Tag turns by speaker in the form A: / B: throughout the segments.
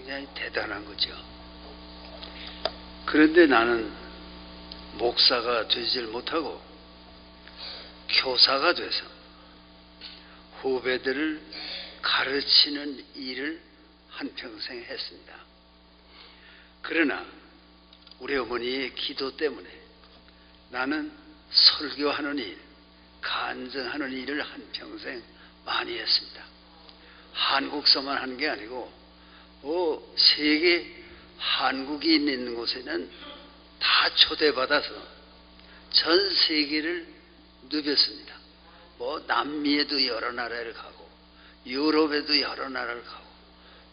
A: 굉장히 대단한 거죠. 그런데 나는 목사가 되질 못하고 교사가 돼서 후배들을 가르치는 일을 한평생 했습니다. 그러나 우리 어머니의 기도 때문에 나는 설교하는 일, 간증하는 일을 한평생 많이 했습니다. 한국서만 한 게 아니고 세계 한국이 있는 곳에는 다 초대받아서 전 세계를 누볐습니다. 남미에도 여러 나라를 가고 유럽에도 여러 나라를 가고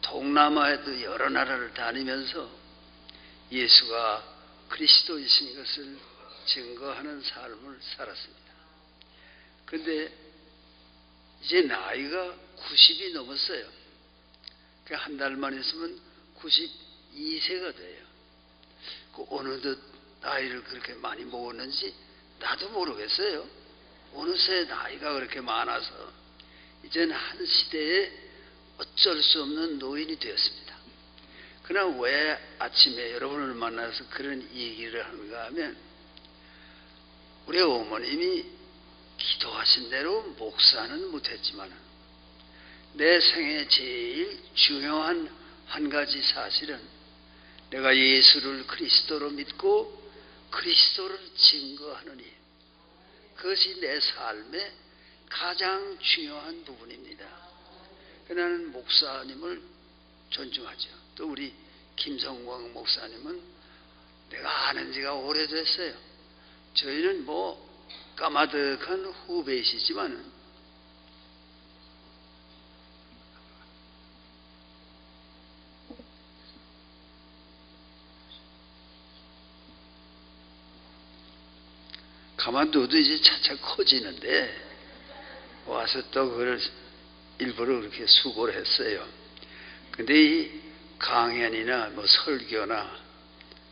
A: 동남아에도 여러 나라를 다니면서 예수가 그리스도이신 것을 증거하는 삶을 살았습니다. 그런데 이제 나이가 90이 넘었어요. 한 달만 있으면 92세가 돼요. 어느덧 나이를 그렇게 많이 먹었는지 나도 모르겠어요. 어느새 나이가 그렇게 많아서 이제는 한 시대에 어쩔 수 없는 노인이 되었습니다. 그러나 왜 아침에 여러분을 만나서 그런 얘기를 하는가 하면 우리 어머님이 기도하신 대로 목사는 못했지만 내 생에 제일 중요한 한 가지 사실은 내가 예수를 그리스도로 믿고 그리스도를 증거하는 일, 그것이 내 삶의 가장 중요한 부분입니다. 나는 목사님을 존중하죠. 또 우리 김성광 목사님은 내가 아는 지가 오래됐어요. 저희는 까마득한 후배이시지만은 가만둬도 이제 차차 커지는데 와서 또 그걸 일부러 그렇게 수고를 했어요. 근데 이 강연이나 설교나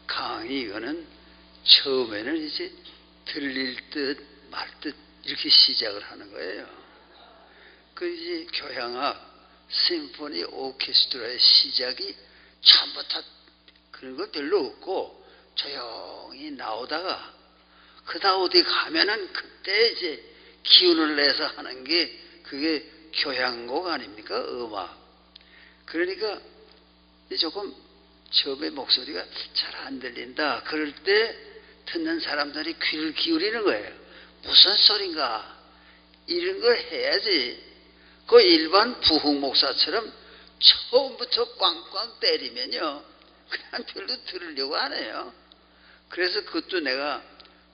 A: 강의 이거는 처음에는 이제 들릴 듯 말 듯 이렇게 시작을 하는 거예요. 이제 교향악 심포니 오케스트라의 시작이 처음부터 그런 거 별로 없고 조용히 나오다가 그다 어디 가면은 그때 이제 기운을 내서 하는 게 그게 교향곡 아닙니까? 음악. 그러니까 조금 처음에 목소리가 잘 안 들린다. 그럴 때 듣는 사람들이 귀를 기울이는 거예요. 무슨 소린가? 이런 걸 해야지. 일반 부흥 목사처럼 처음부터 꽝꽝 때리면요. 그냥 별로 들으려고 안 해요. 그래서 그것도 내가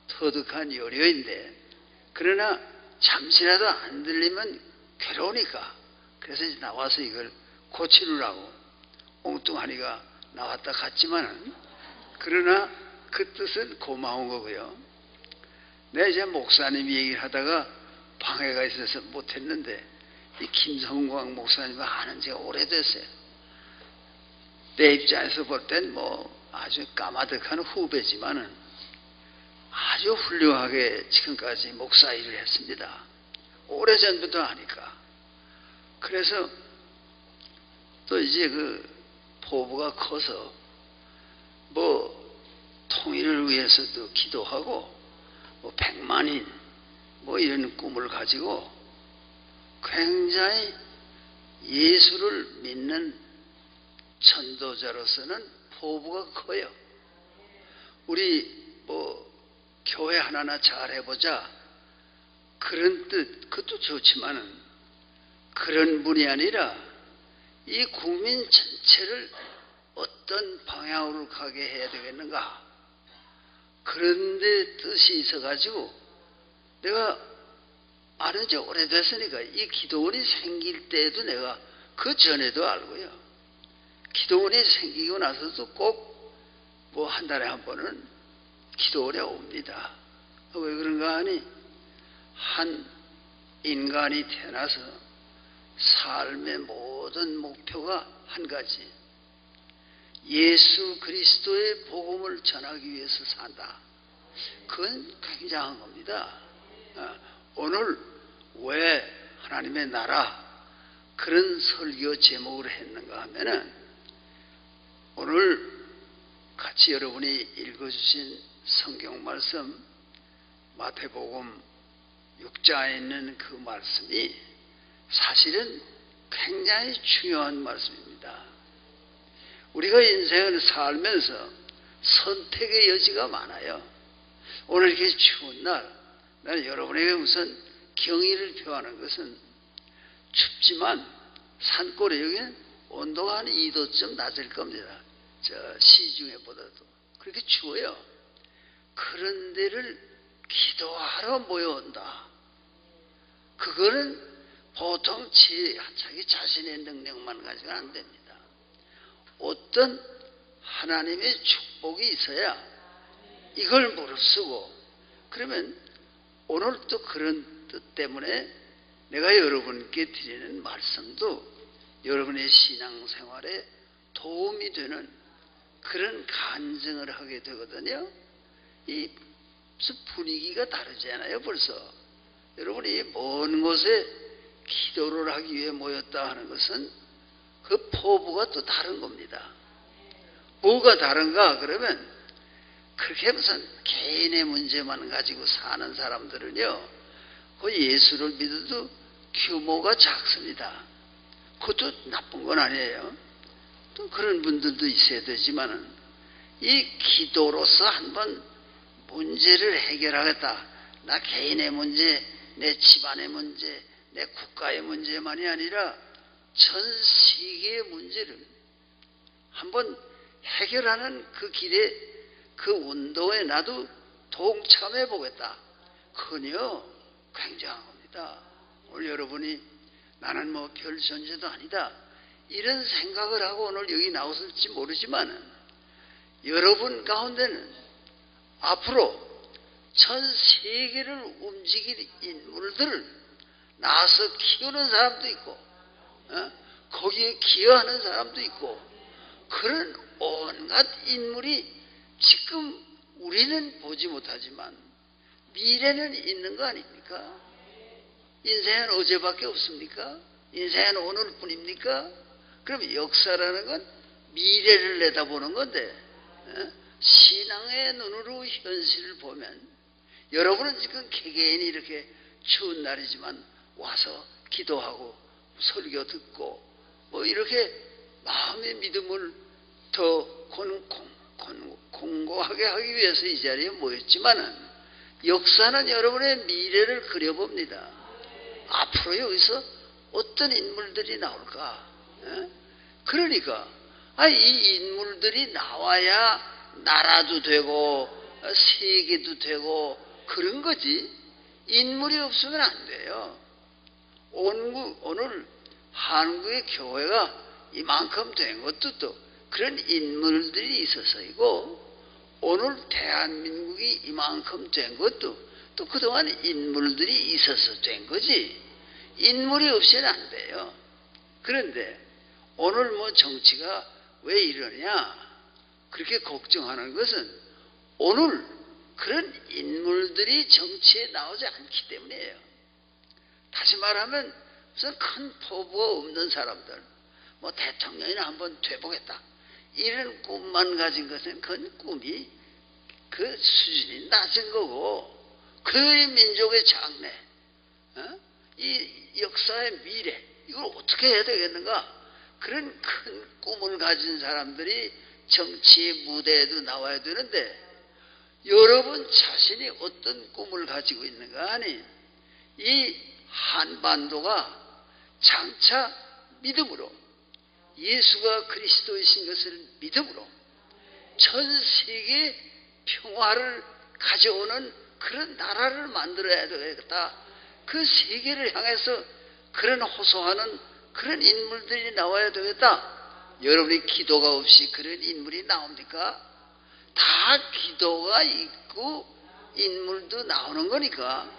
A: 터득한 요령인데, 그러나 잠시라도 안 들리면 괴로우니까 그래서 이제 나와서 이걸 고치느라고 엉뚱하니가 나왔다 갔지만은, 그러나 그 뜻은 고마운 거고요. 내가 이제 목사님 얘기를 하다가 방해가 있어서 못했는데 이 김성광 목사님과 아는 지가 오래됐어요. 내 입장에서 볼 땐 아주 까마득한 후배지만은 아주 훌륭하게 지금까지 목사 일을 했습니다. 오래전부터 하니까. 그래서 또 이제 포부가 커서 통일을 위해서도 기도하고 100만인 이런 꿈을 가지고 굉장히 예수를 믿는 전도자로서는 포부가 커요. 우리 교회 하나나 잘 해보자 그런 뜻, 그것도 좋지만은 그런 분이 아니라 이 국민 전체를 어떤 방향으로 가게 해야 되겠는가, 그런데 뜻이 있어가지고 내가 아는 지 오래됐으니까 이 기도원이 생길 때에도 내가 그 전에도 알고요. 기도원이 생기고 나서도 꼭 한 달에 한 번은 기도원에 옵니다. 왜 그런가 하니 한 인간이 태어나서 삶의 모든 목표가 한 가지, 예수 그리스도의 복음을 전하기 위해서 산다. 그건 굉장한 겁니다. 오늘 왜 하나님의 나라 그런 설교 제목을 했는가 하면은 오늘 같이 여러분이 읽어주신 성경 말씀 마태복음 6장에 있는 그 말씀이 사실은 굉장히 중요한 말씀입니다. 우리가 인생을 살면서 선택의 여지가 많아요. 오늘 이렇게 추운 날, 나는 여러분에게 우선 경의를 표하는 것은 춥지만 산골에 여기는 온도가 한 2도쯤 낮을 겁니다. 저 시중에보다도. 그렇게 추워요. 그런 데를 기도하러 모여온다. 그거는 보통 자기 자신의 능력만 가지고는 안 됩니다. 어떤 하나님의 축복이 있어야 이걸 무릅쓰고, 그러면 오늘 또 그런 뜻 때문에 내가 여러분께 드리는 말씀도 여러분의 신앙생활에 도움이 되는 그런 간증을 하게 되거든요. 이 분위기가 다르잖아요. 벌써 여러분이 먼 곳에 기도를 하기 위해 모였다 하는 것은 그 포부가 또 다른 겁니다. 뭐가 다른가 그러면, 그렇게 무슨 개인의 문제만 가지고 사는 사람들은요, 그 예수를 믿어도 규모가 작습니다. 그것도 나쁜 건 아니에요. 또 그런 분들도 있어야 되지만은, 이 기도로서 한번 문제를 해결하겠다. 나 개인의 문제, 내 집안의 문제, 내 국가의 문제만이 아니라 전 세계의 문제를 한번 해결하는 그 길에, 그 운동에 나도 동참해 보겠다. 그건요 굉장한 겁니다. 오늘 여러분이 나는 뭐 별 존재도 아니다 이런 생각을 하고 오늘 여기 나오실지 모르지만, 여러분 가운데는 앞으로 전 세계를 움직일 인물들을 나서 키우는 사람도 있고, 거기에 기여하는 사람도 있고, 그런 온갖 인물이 지금 우리는 보지 못하지만 미래는 있는 거 아닙니까? 인생은 어제밖에 없습니까? 인생은 오늘뿐입니까? 그럼 역사라는 건 미래를 내다보는 건데, 신앙의 눈으로 현실을 보면, 여러분은 지금 개개인이 이렇게 추운 날이지만 와서 기도하고 설교 듣고 뭐 이렇게 마음의 믿음을 더 공고하게 하기 위해서 이 자리에 모였지만은, 역사는 여러분의 미래를 그려봅니다. 앞으로 여기서 어떤 인물들이 나올까? 그러니까 이 인물들이 나와야 나라도 되고 세계도 되고 그런 거지, 인물이 없으면 안 돼요. 오늘 한국의 교회가 이만큼 된 것도 또 그런 인물들이 있어서이고, 오늘 대한민국이 이만큼 된 것도 또 그동안 인물들이 있어서 된 거지, 인물이 없이는 안 돼요. 그런데 오늘 뭐 정치가 왜 이러냐 그렇게 걱정하는 것은, 오늘 그런 인물들이 정치에 나오지 않기 때문이에요. 다시 말하면 무슨 큰 포부가 없는 사람들, 뭐 대통령이나 한번 돼보겠다 이런 꿈만 가진 것은 그건 꿈이 그 수준이 낮은 거고, 그 민족의 장래, 이 역사의 미래, 이걸 어떻게 해야 되겠는가, 그런 큰 꿈을 가진 사람들이 정치의 무대에도 나와야 되는데, 여러분 자신이 어떤 꿈을 가지고 있는가 하니, 이 한반도가 장차 믿음으로, 예수가 그리스도이신 것을 믿음으로 전 세계 평화를 가져오는 그런 나라를 만들어야 되겠다. 그 세계를 향해서 그런 호소하는 그런 인물들이 나와야 되겠다. 여러분이 기도가 없이 그런 인물이 나옵니까? 다 기도가 있고 인물도 나오는 거니까.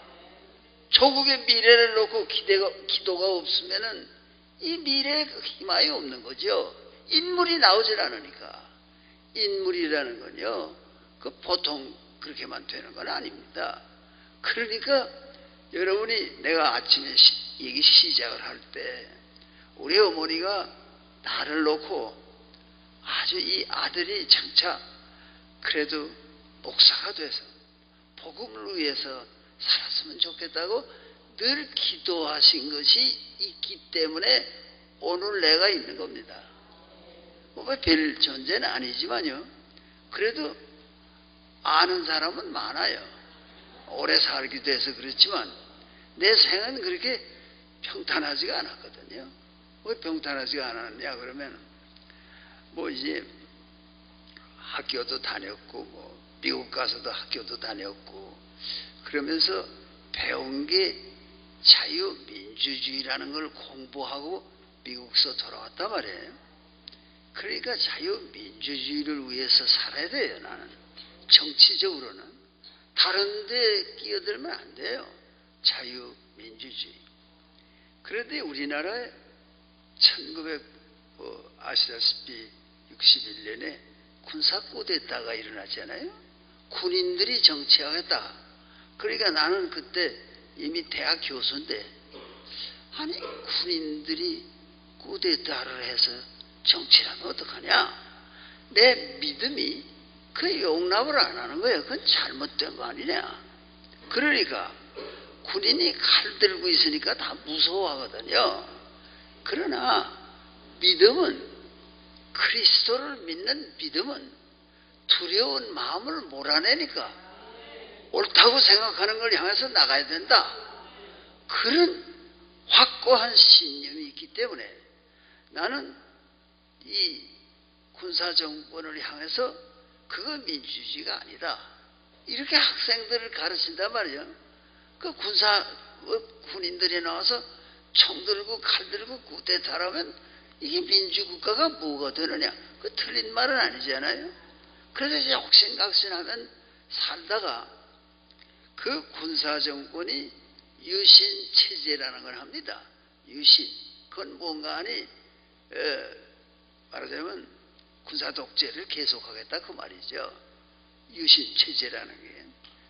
A: 조국의 미래를 놓고 기도가 없으면은 이 미래에 그 희망이 없는 거죠. 인물이 나오질 않으니까. 인물이라는 건요, 그 보통 그렇게만 되는 건 아닙니다. 그러니까 여러분이, 내가 아침에 얘기 시작을 할 때 우리 어머니가 나를 놓고 아주 이 아들이 장차 그래도 목사가 돼서 복음을 위해서 살았으면 좋겠다고 늘 기도하신 것이 있기 때문에 오늘 내가 있는 겁니다. 뭐 별 존재는 아니지만요. 그래도 아는 사람은 많아요. 오래 살기도 해서 그렇지만 내 생은 그렇게 평탄하지가 않았거든요. 왜 평탄하지가 않았냐 그러면 뭐 이제 학교도 다녔고 뭐 미국 가서도 학교도 다녔고 그러면서 배운 게 자유민주주의라는 걸 공부하고 미국서 돌아왔단 말이에요. 그러니까 자유민주주의를 위해서 살아야 돼요. 나는 정치적으로는 다른 데 끼어들면 안 돼요. 자유민주주의. 그런데 우리나라에 1900 아시다시피 61년에 군사쿠데타가 일어났잖아요. 군인들이 정치하겠다. 그러니까 나는 그때 이미 대학 교수인데 아니 군인들이 쿠데타를 해서 정치를 하면 어떡하냐. 내 믿음이 그 용납을 안 하는 거예요. 그건 잘못된 거 아니냐. 그러니까 군인이 칼 들고 있으니까 다 무서워하거든요. 그러나 믿음은 그리스도를 믿는 믿음은 두려운 마음을 몰아내니까 옳다고 생각하는 걸 향해서 나가야 된다. 그런 확고한 신념이 있기 때문에 나는 이 군사정권을 향해서 그거 민주주의가 아니다. 이렇게 학생들을 가르친단 말이에요. 그 군인들이 나와서 총 들고 칼 들고 쿠데타라면 이게 민주국가가 뭐가 되느냐. 그 틀린 말은 아니잖아요. 그래서 이제 혹신각신하면 살다가 그 군사정권이 유신체제라는 걸 합니다. 유신. 그건 뭔가 하니 말하자면 군사독재를 계속하겠다 그 말이죠. 유신체제라는 게.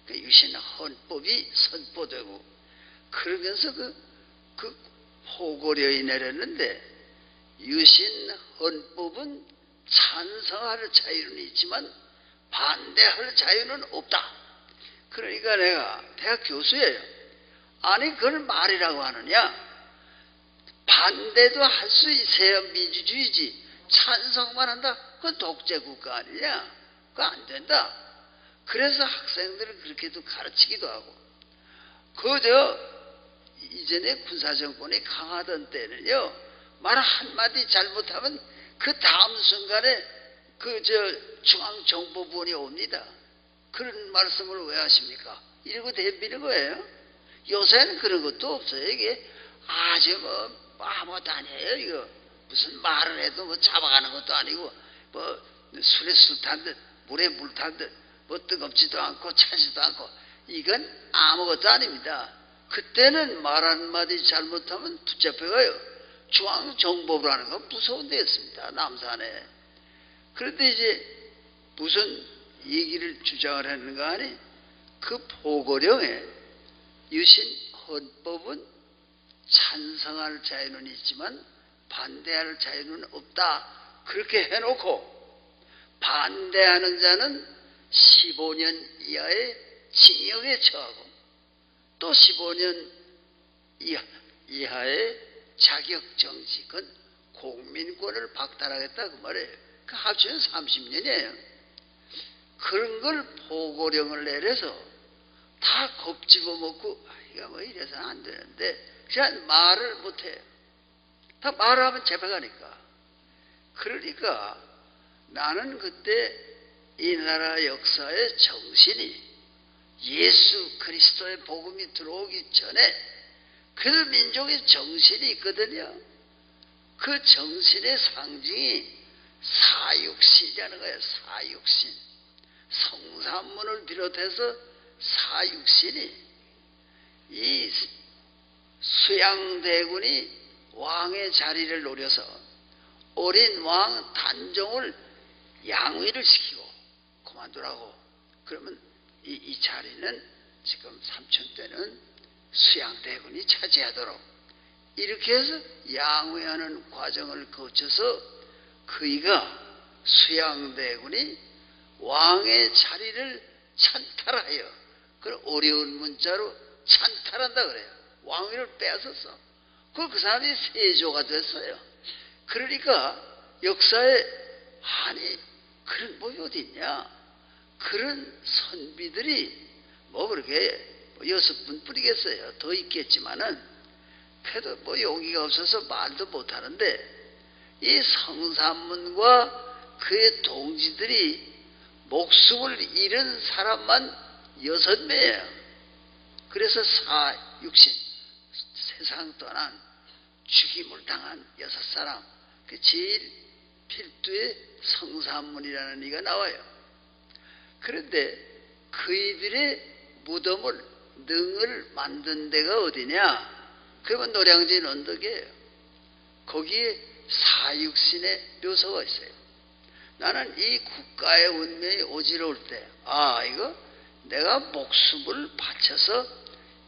A: 그 유신 헌법이 선포되고 그러면서 그 포고령이 내렸는데 유신 헌법은 찬성할 자유는 있지만 반대할 자유는 없다. 그러니까 내가 대학 교수예요. 아니 그걸 말이라고 하느냐. 반대도 할 수 있어야 민주주의지. 찬성만 한다? 그건 독재국가 아니냐. 그거 안 된다. 그래서 학생들을 그렇게도 가르치기도 하고. 이전에 군사정권이 강하던 때는요. 말 한마디 잘못하면 그 다음 순간에 중앙정보부원이 옵니다. 그런 말씀을 왜 하십니까? 이러고 덤비는 거예요. 요새는 그런 것도 없어요. 이게 아주 아무것도 아니에요. 이거 무슨 말을 해도 잡아가는 것도 아니고 술에 술 탄 듯 물에 물 탄 듯 뜨겁지도 않고 차지도 않고 이건 아무것도 아닙니다. 그때는 말 한마디 잘못하면 붙잡혀가요. 중앙정보부라는 건 무서운 데였습니다. 남산에. 그런데 이제 무슨 얘기를 주장을 했는가 하니 그 포고령에 유신 헌법은 찬성할 자유는 있지만 반대할 자유는 없다. 그렇게 해놓고 반대하는 자는 15년 이하의 징역에 처하고 또 15년 이하의 자격정지, 그건 공민권을 박탈하겠다 그 말이에요. 그 합치면 30년이에요. 그런 걸 포고령을 내려서 다 겁집어먹고 이거 뭐 이래서는 안 되는데 그냥 말을 못해요. 다 말하면 재판하니까. 그러니까 나는 그때 이 나라 역사의 정신이 예수 그리스도의 복음이 들어오기 전에 그 민족의 정신이 있거든요. 그 정신의 상징이 사육신이라는 거예요. 사육신. 성산문을 비롯해서 사육신이 이 수양대군이 왕의 자리를 노려서 어린 왕 단종을 양위를 시키고 그만두라고. 그러면 이 자리는 지금 삼천대는 수양대군이 차지하도록 이렇게 해서 양위하는 과정을 거쳐서 그이가 수양대군이 왕의 자리를 찬탈하여, 그 어려운 문자로 찬탈한다 그래요. 왕위를 빼앗았어. 그 사람이 세조가 됐어요. 그러니까 역사에 아니 그런 법이 어디 있냐. 그런 선비들이 뭐 그렇게 6분 뿐이겠어요. 더 있겠지만은 그래도 뭐 용기가 없어서 말도 못하는데, 이 성삼문과 그의 동지들이 목숨을 잃은 사람만 6명이에요. 그래서 사육신, 세상 떠난 죽임을 당한 6사람, 그 제일 필두의 성삼문이라는 이가 나와요. 그런데 그이들의 무덤을, 능을 만든 데가 어디냐? 그러면 노량진 언덕이에요. 거기에 사육신의 묘소가 있어요. 나는 이 국가의 운명이 어지러울 때, 이거 내가 목숨을 바쳐서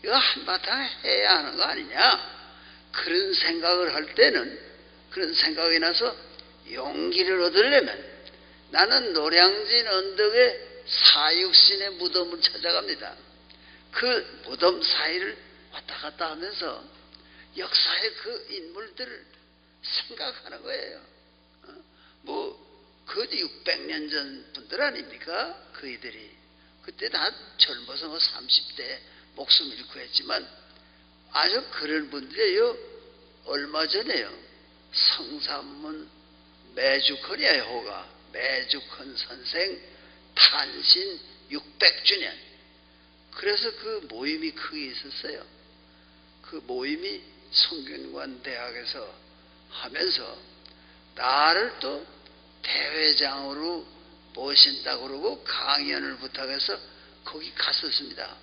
A: 이거 한바탕 해야 하는 거 아니냐, 그런 생각을 할 때는, 그런 생각이 나서 용기를 얻으려면 나는 노량진 언덕에 사육신의 무덤을 찾아갑니다. 그 무덤 사이를 왔다 갔다 하면서 역사의 그 인물들을 생각하는 거예요. 그 600년 전 분들 아닙니까? 그이들이 그때 다 젊어서 30대 목숨 잃고 했지만 아주 그런 분들이에요. 얼마 전에요, 성삼문 매주컨이에요. 호가 매주컨 선생 탄신 600주년. 그래서 그 모임이 크게 있었어요. 그 모임이 성균관 대학에서 하면서 나를 또 대회장으로 모신다고 그러고 강연을 부탁해서 거기 갔었습니다.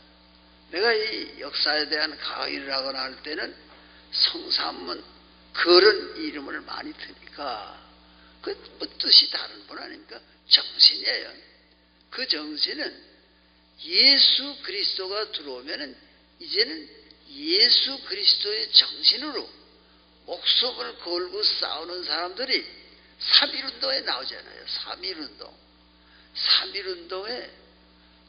A: 내가 이 역사에 대한 강의를 하거나 할 때는 성삼문 그런 이름을 많이 드니까 그 뭐 뜻이 다른 분 아닙니까? 정신이에요. 그 정신은 예수 그리스도가 들어오면은 이제는 예수 그리스도의 정신으로 목숨을 걸고 싸우는 사람들이 3.1운동에 나오잖아요. 3.1운동. 3.1운동에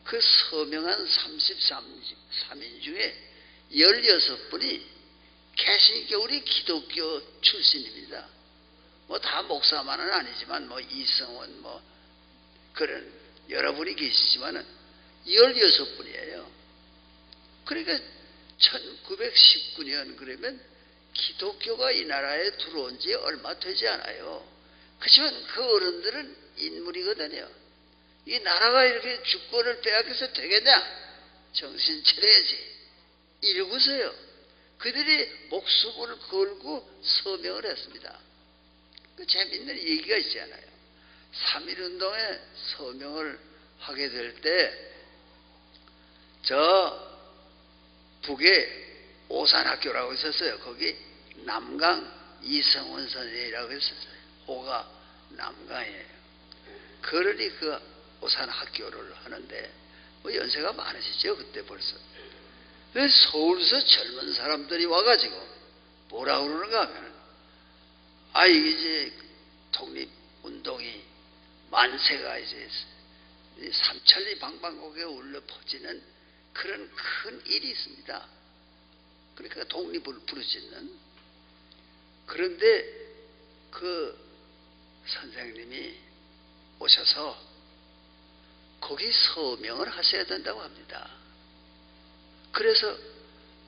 A: 그 서명한 33인 중에 16분이 개신교 기독교 출신입니다. 뭐 다 목사만은 아니지만 뭐 이성원 뭐 그런 여러분이 계시지만은 16분이에요. 그러니까 1919년 그러면 기독교가 이 나라에 들어온 지 얼마 되지 않아요. 그렇지만 그 어른들은 인물이거든요. 이 나라가 이렇게 주권을 빼앗겨서 되겠냐? 정신 차려야지. 이러고서요, 그들이 목숨을 걸고 서명을 했습니다. 그 재밌는 얘기가 있잖아요. 3.1운동에 서명을 하게 될 때 저 북에 오산학교라고 있었어요. 거기 남강 이성원 선생이라고 했었어요. 호가 남강이에요. 그러니 그 오산학교를 하는데 뭐 연세가 많으시죠. 그때 벌써. 서울서 젊은 사람들이 와가지고 뭐라 그러는가 하면 이게 이제 독립운동이 만세가 이제 삼천리 방방곡에 울려 퍼지는 그런 큰 일이 있습니다. 그러니까 독립을 부르짖는. 그런데 그 선생님이 오셔서 거기 서명을 하셔야 된다고 합니다. 그래서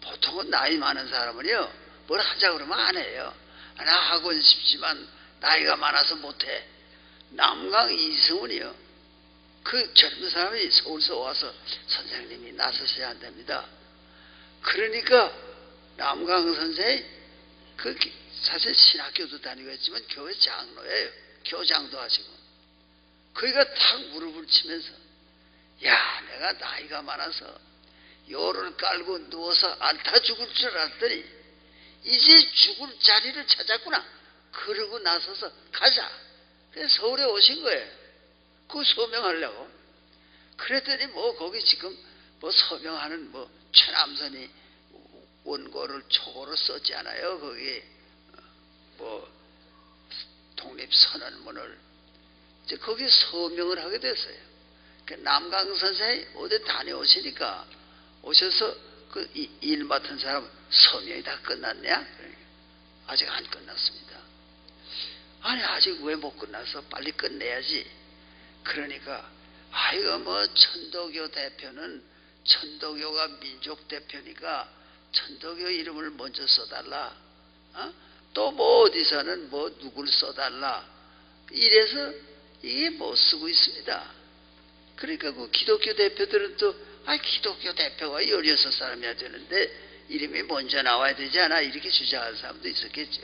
A: 보통은 나이 많은 사람은요, 뭘 하자 그러면 안 해요. 나 하고 싶지만 나이가 많아서 못해. 남강 이승훈이요, 그 젊은 사람이 서울서 와서 선생님이 나서셔야 안 됩니다. 그러니까 남강 선생이 그 사실 신학교도 다니고 했지만 교회 장로예요. 교장도 하시고. 그이가 탁 무릎을 치면서 야, 내가 나이가 많아서 요를 깔고 누워서 앓다 죽을 줄 알았더니 이제 죽을 자리를 찾았구나. 그러고 나서서 가자. 그래서 서울에 오신 거예요. 그 서명하려고. 그랬더니 뭐 거기 지금 뭐 서명하는 뭐 최남선이 원고를 초고로 썼지 않아요. 거기 뭐 독립선언문을 이제 거기에 서명을 하게 됐어요. 남강 선생이 어디 다녀오시니까 오셔서 그 일 맡은 사람 서명이 다 끝났냐? 그러니까 아직 안 끝났습니다. 아니 아직 왜 못 끝났어? 빨리 끝내야지. 그러니까 이거 뭐 천도교 대표는 천도교가 민족 대표니까 천도교 이름을 먼저 써달라. 또 뭐 어디서는 뭐 누굴 써달라. 이래서 이게 못 쓰고 있습니다. 그러니까 그 기독교 대표들은 또 기독교 대표가 16사람이야 되는데 이름이 먼저 나와야 되지 않아? 이렇게 주장하는 사람도 있었겠죠.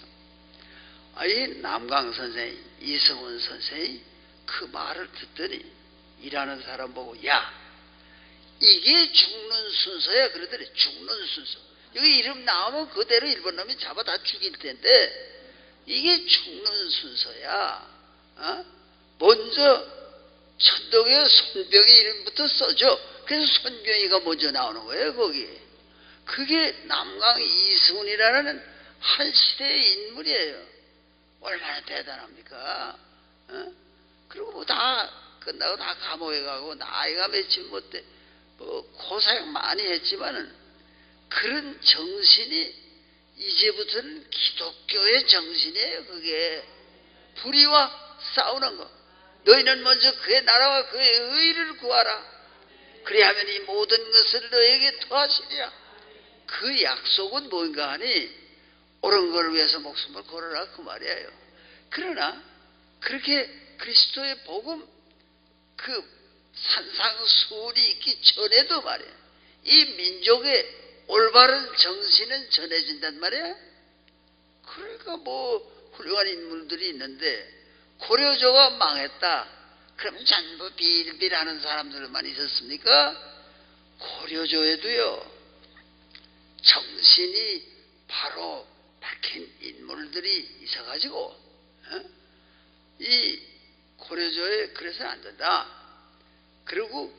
A: 이 남강 선생, 이성훈 선생이 그 말을 듣더니 일하는 사람 보고 야 이게 죽는 순서야 그러더래. 죽는 순서. 여기 이름 나오면 그대로 일본 놈이 잡아 다 죽일 텐데 이게 죽는 순서야. 먼저 천도교 손병희 이름부터 써줘. 그래서 손병희가 먼저 나오는 거예요 거기. 그게 남강 이승훈이라는 한 시대의 인물이에요. 얼마나 대단합니까? 그리고 뭐 다 끝나고 다 감옥에 가고 나이가 몇이 못돼 뭐 고생 많이 했지만은 그런 정신이 이제부터는 기독교의 정신이에요. 그게 불의와 싸우는 거. 너희는 먼저 그의 나라와 그의 의를 구하라. 그리하면 이 모든 것을 너에게 더하시리라. 그 약속은 뭔가 하니 옳은 걸 위해서 목숨을 걸어라 그 말이에요. 그러나 그렇게 그리스도의 복음 그 산상수훈이 있기 전에도 말이야 이 민족의 올바른 정신은 전해진단 말이야. 그러니까 뭐 훌륭한 인물들이 있는데 고려조가 망했다. 그럼 전부 빌빌하는 사람들만 있었습니까? 고려조에도요 정신이 바로 박힌 인물들이 있어가지고 이 고려조에 그래서는 안 된다. 그리고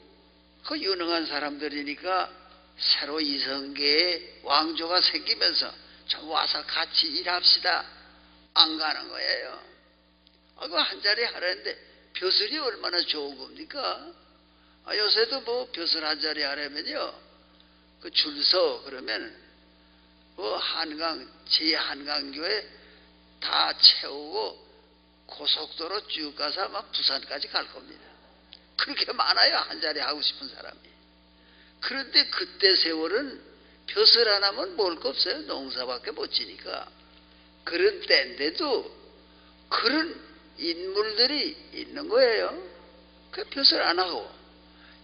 A: 그 유능한 사람들이니까 새로 이성계의 왕조가 생기면서 좀 와서 같이 일합시다. 안 가는 거예요. 그 한 자리 하라는데 벼슬이 얼마나 좋은 겁니까? 요새도 뭐 벼슬 한 자리 하려면요 그 줄 서 그러면 뭐 제 한강교에 다 채우고 고속도로 쭉 가서 막 부산까지 갈 겁니다. 그렇게 많아요 한 자리 하고 싶은 사람이. 그런데 그때 세월은 벼슬 하나면 먹을 거 없어요. 농사밖에 못 지니까. 그런 때인데도 그런 인물들이 있는 거예요. 그 벼슬 안 하고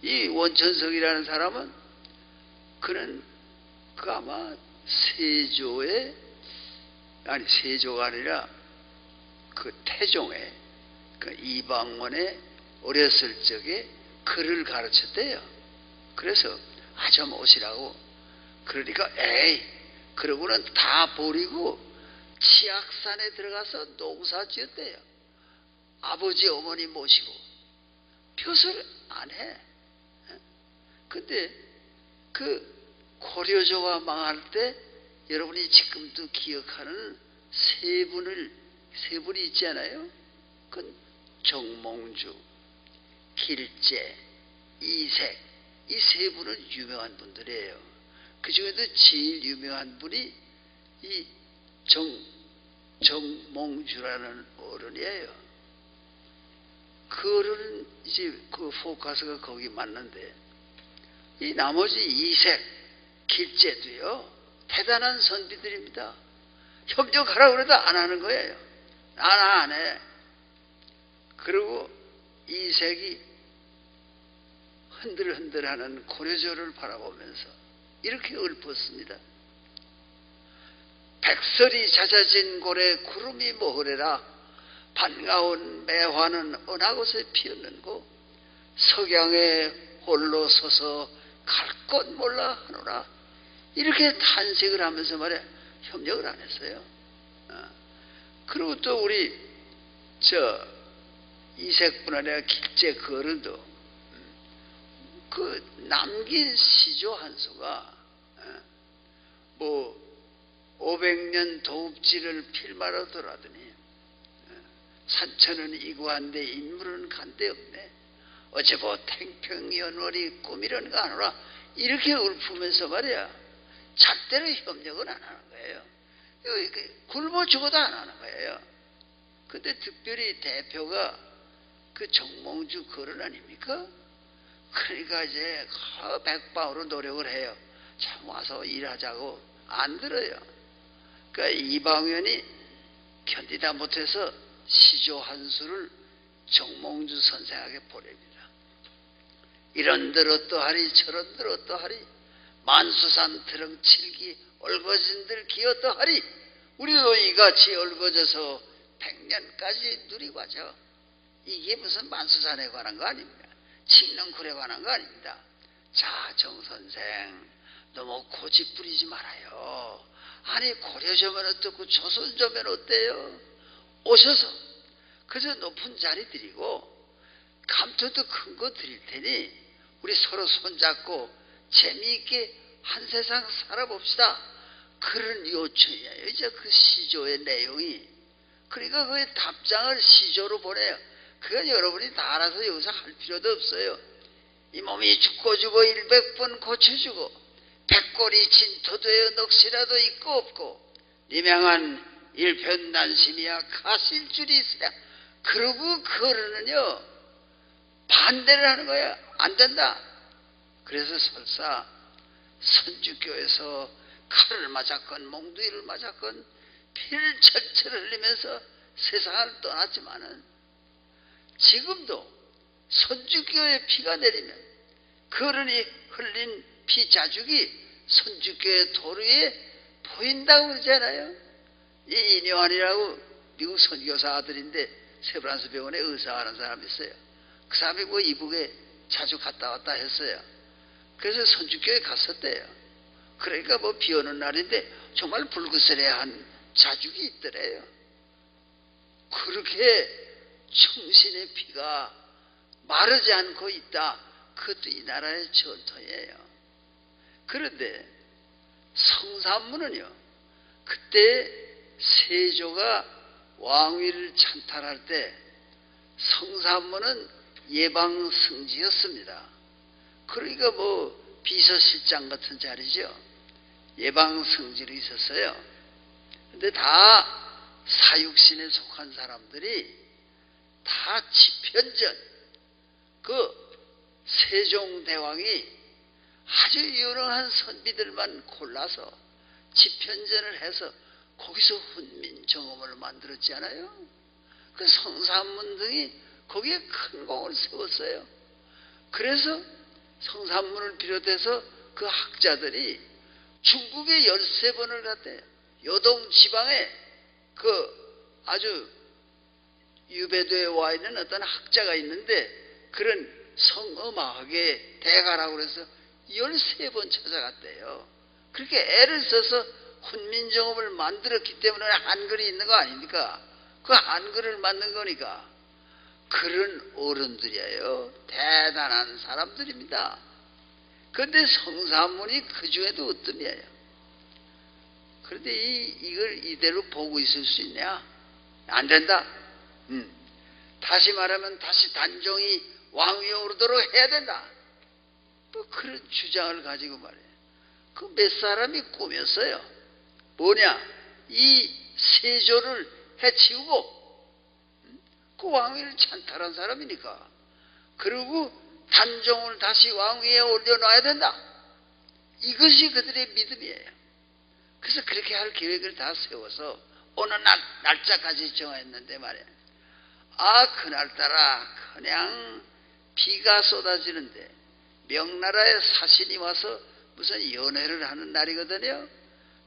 A: 이 원천석이라는 사람은 그는 그 아마 세조가 아니라 그 태종의 그 이방원의 어렸을 적에 글을 가르쳤대요. 그래서 좀 오시라고. 그러니까 그러고는 다 버리고 치악산에 들어가서 농사 지었대요. 아버지 어머니 모시고. 벼슬 안 해. 근데 그 고려조가 망할 때 여러분이 지금도 기억하는 세 분이 있지 않아요? 그건 정몽주, 길재, 이색, 이 세 분은 유명한 분들이에요. 그 중에도 제일 유명한 분이 이 정몽주라는 어른이에요. 그 어른은 이제 그 포커스가 거기 맞는데 이 나머지 이색, 길재도요 대단한 선비들입니다. 협력하라고 그래도 안 하는 거예요. 안 해. 그리고 이색이 흔들흔들하는 고려조를 바라보면서 이렇게 읊었습니다. 백설이 잦아진 고래 구름이 모으래라. 반가운 매화는 어느 곳에 피었는고 석양에 홀로 서서 갈 곳 몰라 하노라. 이렇게 탄식을 하면서 말이야 협력을 안 했어요. 그리고 또 우리 이색뿐 아니라 길재 그 어른도 그 남긴 시조 한 수가 뭐 500년 도읍지를 필마로 돌아더니 산천은 이구한데 인물은 간데 없네. 어째 뭐 탱평연월이 꿈이런가 하노라. 이렇게 읊으면서 말이야. 절대로 협력은 안 하는 거예요. 굶어 죽어도 안 하는 거예요. 근데 특별히 대표가 그 정몽주 거론 아닙니까? 그러니까 이제 백방으로 노력을 해요. 참 와서 일하자고 안 들어요. 그러니까 이방원이 견디다 못해서 시조 한 수를 정몽주 선생에게 보냅니다. 이런들 어떠하리 저런들 어떠하리 만수산 드렁칠기 얽어진들 기 어떠하리 우리도 이같이 얽어져서 100년까지 누리고 하죠. 이게 무슨 만수산에 관한 거 아닙니다. 칭릉굴에 관한 거 아닙니다. 자, 정선생 너무 고집 부리지 말아요. 아니 고려조면 어떻고 조선조면 어때요? 오셔서 그저 높은 자리 드리고 감투도 큰 거 드릴 테니 우리 서로 손잡고 재미있게 한 세상 살아봅시다. 그런 요청이에요. 이제 그 시조의 내용이. 그러니까 그 답장을 시조로 보내요. 그건 여러분이 다 알아서 여기서 할 필요도 없어요. 이 몸이 죽고 죽어 100번 고쳐주고 백골이 진토되어 넋이라도 있고 없고 니명한 일편단심이야 가실 줄이 있으랴. 그러고 그거는요 반대를 하는 거야. 안 된다. 그래서 설사 선주교에서 칼을 맞았건 몽둥이를 맞았건 피를 철철 흘리면서 세상을 떠났지만은 지금도 선주교의 피가 내리면 그러니 흘린 피 자죽이 선주교의 도로 위에 보인다고 그러잖아요. 이 인요한이라고 미국 선교사 아들인데 세브란스 병원에 의사하는 사람이 있어요. 그 사람이 뭐 이북에 자주 갔다 왔다 했어요. 그래서 선주교에 갔었대요. 그러니까 뭐 비 오는 날인데 정말 불그스레한 자죽이 있더래요. 그렇게 충신의 피가 마르지 않고 있다. 그것도 이 나라의 전통이에요. 그런데 성산문은요, 그때 세조가 왕위를 찬탈할 때 성산문은 예방승지였습니다. 그러니까 뭐 비서실장 같은 자리죠. 예방승지로 있었어요. 근데 다 사육신에 속한 사람들이 다 집현전, 그 세종대왕이 아주 유능한 선비들만 골라서 집현전을 해서 거기서 훈민정음을 만들었지 않아요? 그 성산문 등이 거기에 큰 공을 세웠어요. 그래서 성산문을 비롯해서 그 학자들이 중국에 13번을 갔대요. 요동 지방에 그 아주 유배도에 와 있는 어떤 학자가 있는데 그런 성음악의 대가라고 그래서 13번 찾아갔대요. 그렇게 애를 써서 훈민정음을 만들었기 때문에 한글이 있는 거 아닙니까? 그 한글을 만든 거니까. 그런 어른들이에요. 대단한 사람들입니다. 그런데 성산문이 그 중에도 어떤이에요. 그런데 이걸 이대로 보고 있을 수 있냐? 안 된다. 다시 말하면 다시 단종이 왕위에 오르도록 해야 된다. 또 그런 주장을 가지고 말이에요. 그 몇 사람이 꾸몄어요. 뭐냐? 이 세조를 해치우고 그 왕위를 찬탈한 사람이니까. 그리고 단종을 다시 왕위에 올려놔야 된다. 이것이 그들의 믿음이에요. 그래서 그렇게 할 계획을 다 세워서 어느 날짜까지 정했는데 말이에요. 아, 그날따라 그냥 비가 쏟아지는데 명나라의 사신이 와서 무슨 연회를 하는 날이거든요.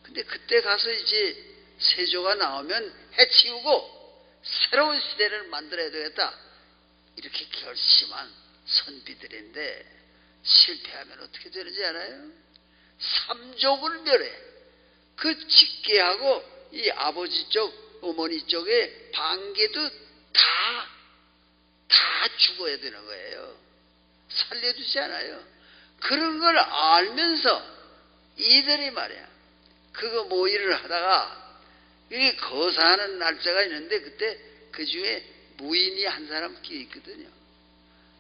A: 근데 그때 가서 이제 세조가 나오면 해치우고 새로운 시대를 만들어야 되겠다. 이렇게 결심한 선비들인데 실패하면 어떻게 되는지 알아요? 삼족을 멸해. 그 직계하고 이 아버지 쪽, 어머니 쪽에 반계도 다 죽어야 되는 거예요. 살려주지 않아요. 그런 걸 알면서 이들이 말이야. 그거 모의를 하다가 이 거사하는 날짜가 있는데 그때 그 중에 무인이 한 사람 끼어 있거든요.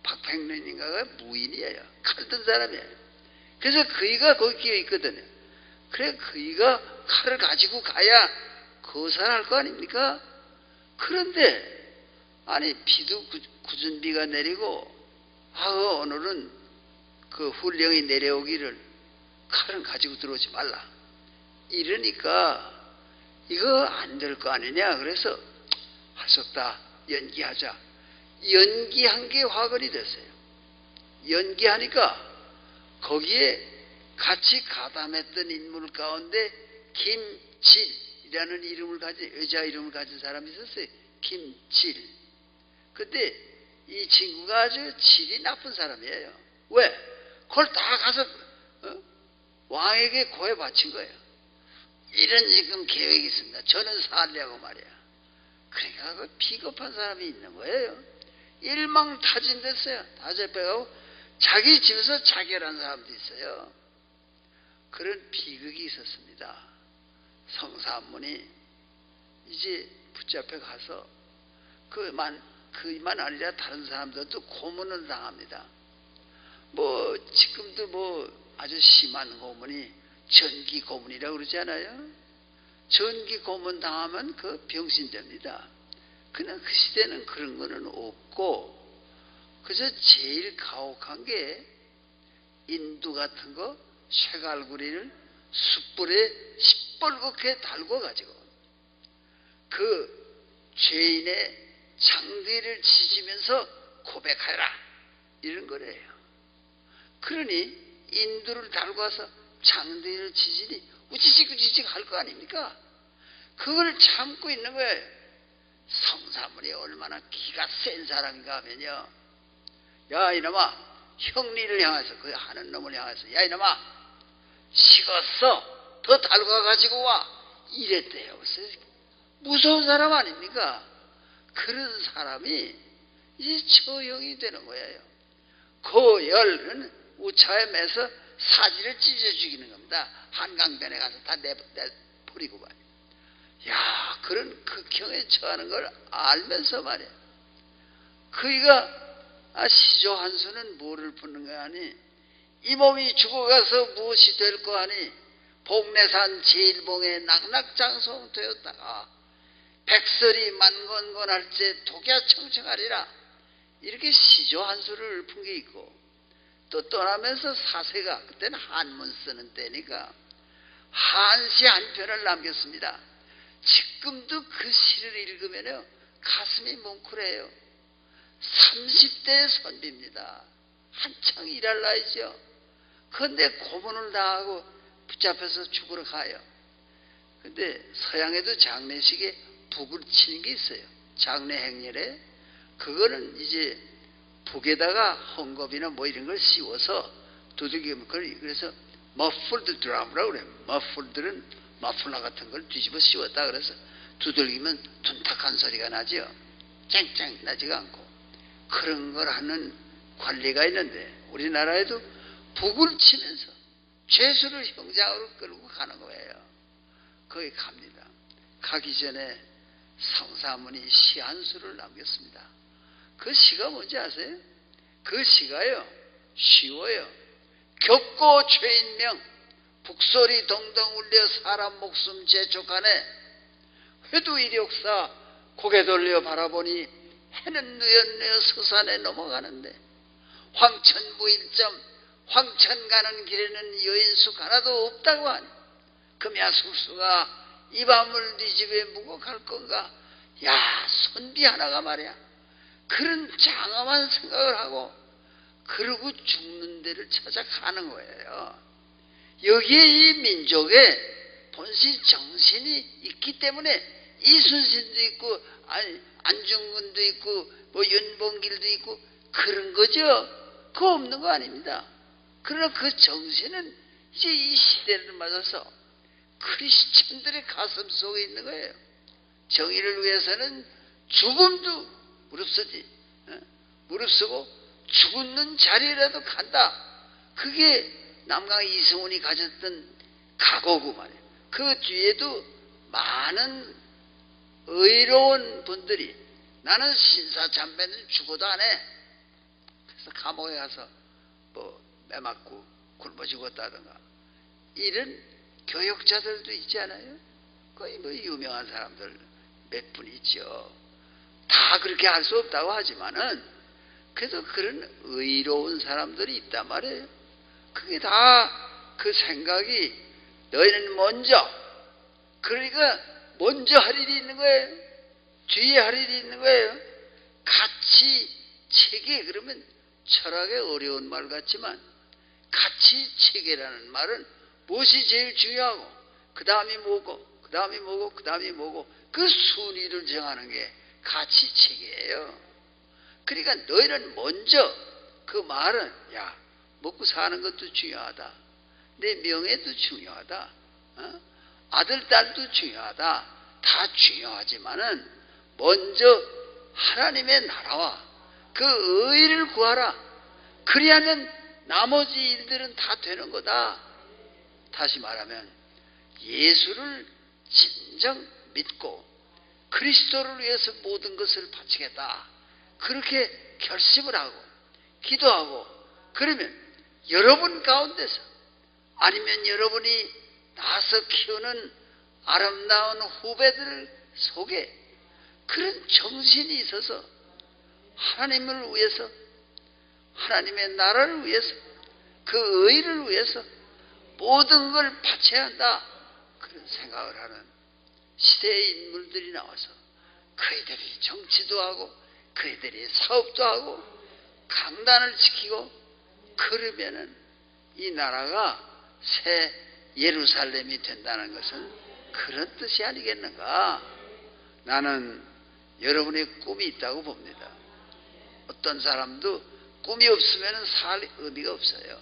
A: 박팽련인가가 무인이에요. 칼 든 사람이에요. 그래서 그이가 거기 끼어 있거든요. 그래 그이가 칼을 가지고 가야 거사할 거 아닙니까? 그런데 아니 비도 굳은 비가 내리고 오늘은 그 훈령이 내려오기를 칼은 가지고 들어오지 말라 이러니까 이거 안 될 거 아니냐. 그래서 할 수 없다, 연기하자. 연기한 게 화근이 됐어요. 연기하니까 거기에 같이 가담했던 인물 가운데 김칠이라는 이름을 가진, 여자 이름을 가진 사람이 있었어요. 김칠. 근데 이 친구가 아주 질이 나쁜 사람이에요. 왜? 그걸 다 가서 왕에게 고해 바친 거예요. 이런 지금 계획이 있습니다. 저는 살려고 말이야. 그러니까 그 비겁한 사람이 있는 거예요. 일망타진됐어요. 다 잡혀가고 자기 집에서 자결한 사람도 있어요. 그런 비극이 있었습니다. 성사문이 이제 붙잡혀 가서 그만 아니라 다른 사람들도 고문을 당합니다. 뭐 지금도 뭐 아주 심한 고문이 전기 고문이라고 그러잖아요. 전기 고문 당하면 그 병신됩니다. 그냥 그 시대는 그런 거는 없고 그저 제일 가혹한 게 인두 같은 거 쇠갈구리를 숯불에 시뻘겋게 달궈 가지고 그 죄인의 장대를 지지면서 고백하라 이런 거래요. 그러니 인두를 달궈서 장대를 지지니 우지직 할 거 아닙니까? 그걸 참고 있는 거예요. 성사문이 얼마나 기가 센 사람인가 하면요. 야 이놈아, 형리를 향해서 그 하는 놈을 향해서 야 이놈아 식었어 더 달궈가지고 와 이랬대요. 그래서 무서운 사람 아닙니까? 그런 사람이 이제 처형이 되는 거예요. 고열은 우차에 매서 사지를 찢어 죽이는 겁니다. 한강변에 가서 다 내버리고 말이야. 야, 그런 극형에 처하는 걸 알면서 말이야. 그이가 시조 한수는 뭐를 푸는 거야 하니 이 몸이 죽어가서 무엇이 될 거 하니 복내산 제일봉에 낙낙장송 되었다가 백설이 만건건할 때 독야 청청하리라 이렇게 시조 한수를 푼 게 있고 또 떠나면서 사세가 그때는 한문 쓰는 때니까 한시 한 편을 남겼습니다. 지금도 그 시를 읽으면요 가슴이 뭉클해요. 30대 선비입니다. 한창 일할 나이죠. 그런데 고문을 당하고 붙잡혀서 죽으러 가요. 근데 서양에도 장례식에 북을 치는 게 있어요. 장례 행렬에 그거는 이제 북에다가 헝겊이나 뭐 이런 걸 씌워서 두들기면 그래서 머플드 드럼이라고 그래요. 머플들은 머플러 같은 걸 뒤집어 씌웠다 그래서 두들기면 둔탁한 소리가 나죠. 쨍쨍 나지가 않고 그런 걸 하는 관리가 있는데 우리나라에도 북을 치면서 죄수를 형장으로 끌고 가는 거예요. 거기 갑니다. 가기 전에 성사문이 시 한 수를 남겼습니다. 그 시가 뭔지 아세요? 그 시가요 쉬워요. 겹고 죄인명 북소리 동동 울려 사람 목숨 재촉하네 회두 이력사 고개 돌려 바라보니 해는 누연누여 서산에 넘어가는데 황천무일점 황천 가는 길에는 여인숙 하나도 없다고 하니 금야 숙수가 이 밤을 네 집에 묵어 갈 건가. 야 선비 하나가 말이야 그런 장엄한 생각을 하고 그러고 죽는 데를 찾아가는 거예요. 여기에 이 민족의 본시 정신이 있기 때문에 이순신도 있고 안중근도 있고 뭐 윤봉길도 있고 그런 거죠. 그거 없는 거 아닙니다. 그러나 그 정신은 이제 이 시대를 맞아서 크리스천들의 가슴 속에 있는 거예요. 정의를 위해서는 죽음도 무릅쓰지. 무릅쓰고 죽는 자리라도 간다. 그게 남강 이승훈이 가졌던 각오고 말이에요. 그 뒤에도 많은 의로운 분들이 나는 신사참배는 죽어도 안 해. 그래서 감옥에 가서 뭐 매맞고 굶어 죽었다든가 이런 교역자들도 있지 않아요? 거의 뭐 유명한 사람들 몇 분 있죠. 다 그렇게 할 수 없다고 하지만은 그래도 그런 의로운 사람들이 있단 말이에요. 그게 다 그 생각이 너희는 먼저, 그러니까 먼저 할 일이 있는 거예요. 뒤에 할 일이 있는 거예요. 가치 체계, 그러면 철학의 어려운 말 같지만 가치 체계라는 말은 무엇이 제일 중요하고 그 다음이 뭐고 그 다음이 뭐고 그 다음이 뭐고 그 순위를 정하는 게 가치 체계예요. 그러니까 너희는 먼저, 그 말은 야, 먹고 사는 것도 중요하다, 내 명예도 중요하다, 아들 딸도 중요하다, 다 중요하지만은 먼저 하나님의 나라와 그 의를 구하라. 그리하면 나머지 일들은 다 되는 거다. 다시 말하면 예수를 진정 믿고 그리스도를 위해서 모든 것을 바치겠다, 그렇게 결심을 하고 기도하고, 그러면 여러분 가운데서 아니면 여러분이 낳아서 키우는 아름다운 후배들 속에 그런 정신이 있어서 하나님을 위해서, 하나님의 나라를 위해서, 그 의를 위해서 모든 걸 바쳐야 한다, 그런 생각을 하는 시대의 인물들이 나와서 그이들이 정치도 하고 그이들이 사업도 하고 강단을 지키고 그러면은 이 나라가 새 예루살렘이 된다는 것은 그런 뜻이 아니겠는가. 나는 여러분의 꿈이 있다고 봅니다. 어떤 사람도 꿈이 없으면 살 의미가 없어요.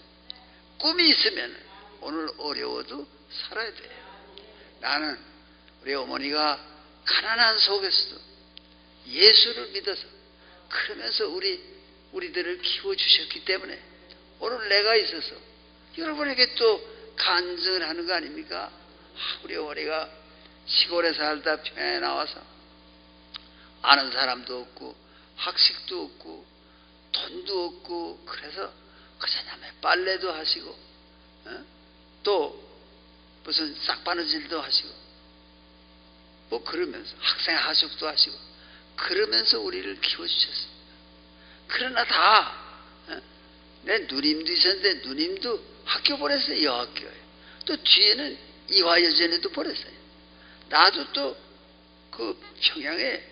A: 꿈이 있으면 오늘 어려워도 살아야 돼요. 나는 우리 어머니가 가난한 속에서도 예수를 믿어서 그러면서 우리들을 키워주셨기 때문에 오늘 내가 있어서 여러분에게 또 간증을 하는 거 아닙니까? 우리 어머니가 시골에 살다 평양에 나와서 아는 사람도 없고 학식도 없고 돈도 없고 그래서 그저남에 빨래도 하시고 또 무슨 싹바느질도 하시고 뭐 그러면서 학생 하숙도 하시고 그러면서 우리를 키워주셨습니다. 그러나 다 내 누님도 있었는데 누님도 학교 보냈어요. 여학교에. 또 뒤에는 이화여전에도 보냈어요. 나도 또 그 평양에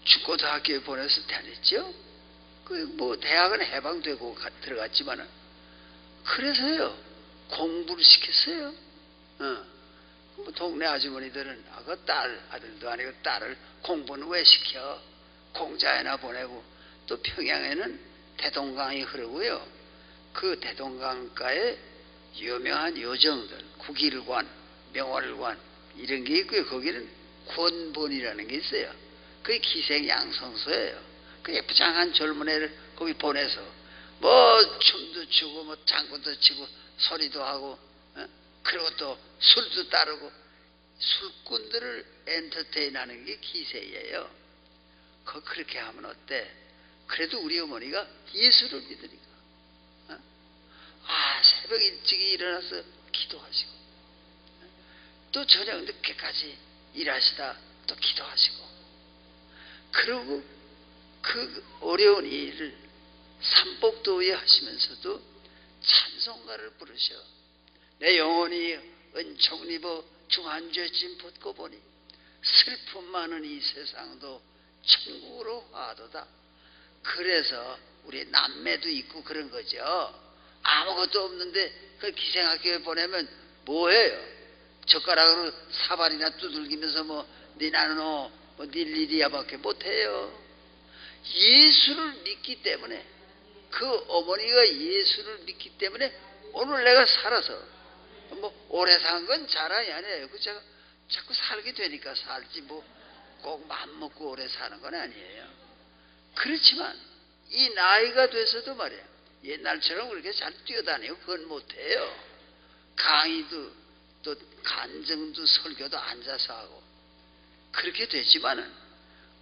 A: 중고등학교에 보내서 다녔죠. 그 뭐 대학은 해방되고 들어갔지만은 그래서요 공부를 시켰어요. 뭐 동네 아주머니들은 그 딸, 아들도 아니고 딸을 공부는 왜 시켜? 공자에나 보내고. 또 평양에는 대동강이 흐르고요. 그 대동강가에 유명한 요정들, 국일관, 명월관 이런 게 있고요. 거기는 권본이라는 게 있어요. 그게 기생양성소예요. 그 예쁘장한 젊은 애를 거기 보내서 뭐 춤도 추고 뭐 장구도 치고 소리도 하고 그리고 또 술도 따르고 술꾼들을 엔터테인하는 게 기세예요. 그렇게 하면 어때? 그래도 우리 어머니가 예수를 믿으니까 새벽 일찍 일어나서 기도하시고 또 저녁 늦게까지 일하시다 또 기도하시고 그리고 그 어려운 일을 삼복도에 하시면서도 찬송가를 부르셔. 내 영혼이 은총 입어 중한죄짐 벗고 보니 슬픔 많은 이 세상도 천국으로 화도다. 그래서 우리 남매도 있고 그런 거죠. 아무것도 없는데 그 기생학교에 보내면 뭐해요? 젓가락으로 사발이나 두들기면서 뭐 니나노 뭐 닐리리아밖에 못해요. 예수를 믿기 때문에, 그 어머니가 예수를 믿기 때문에 오늘 내가 살아서 뭐 오래 산 건 자랑이 아니에요. 그 제가 자꾸 살게 되니까 살지 뭐 꼭 맘먹고 오래 사는 건 아니에요. 그렇지만 이 나이가 돼서도 말이야 옛날처럼 그렇게 잘 뛰어다니고 그건 못해요. 강의도 또 간증도 설교도 앉아서 하고 그렇게 되지만은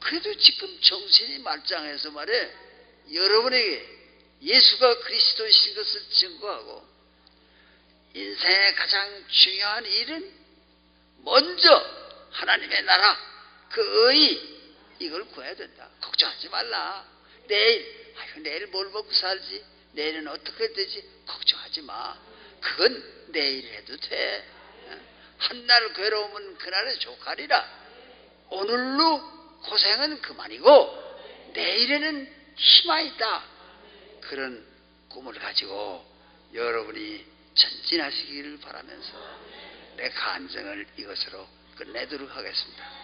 A: 그래도 지금 정신이 말짱해서 말해 여러분에게 예수가 그리스도이신 것을 증거하고 인생의 가장 중요한 일은 먼저 하나님의 나라 그 의 이걸 구해야 된다. 걱정하지 말라. 내일 뭘 먹고 살지? 내일은 어떻게 되지? 걱정하지 마. 그건 내일 해도 돼. 한날 괴로우면 그날에 족하리라. 오늘로 고생은 그만이고 내일에는 희망이 있다. 그런 꿈을 가지고 여러분이 전진하시기를 바라면서 내 간증을 이것으로 끝내도록 하겠습니다.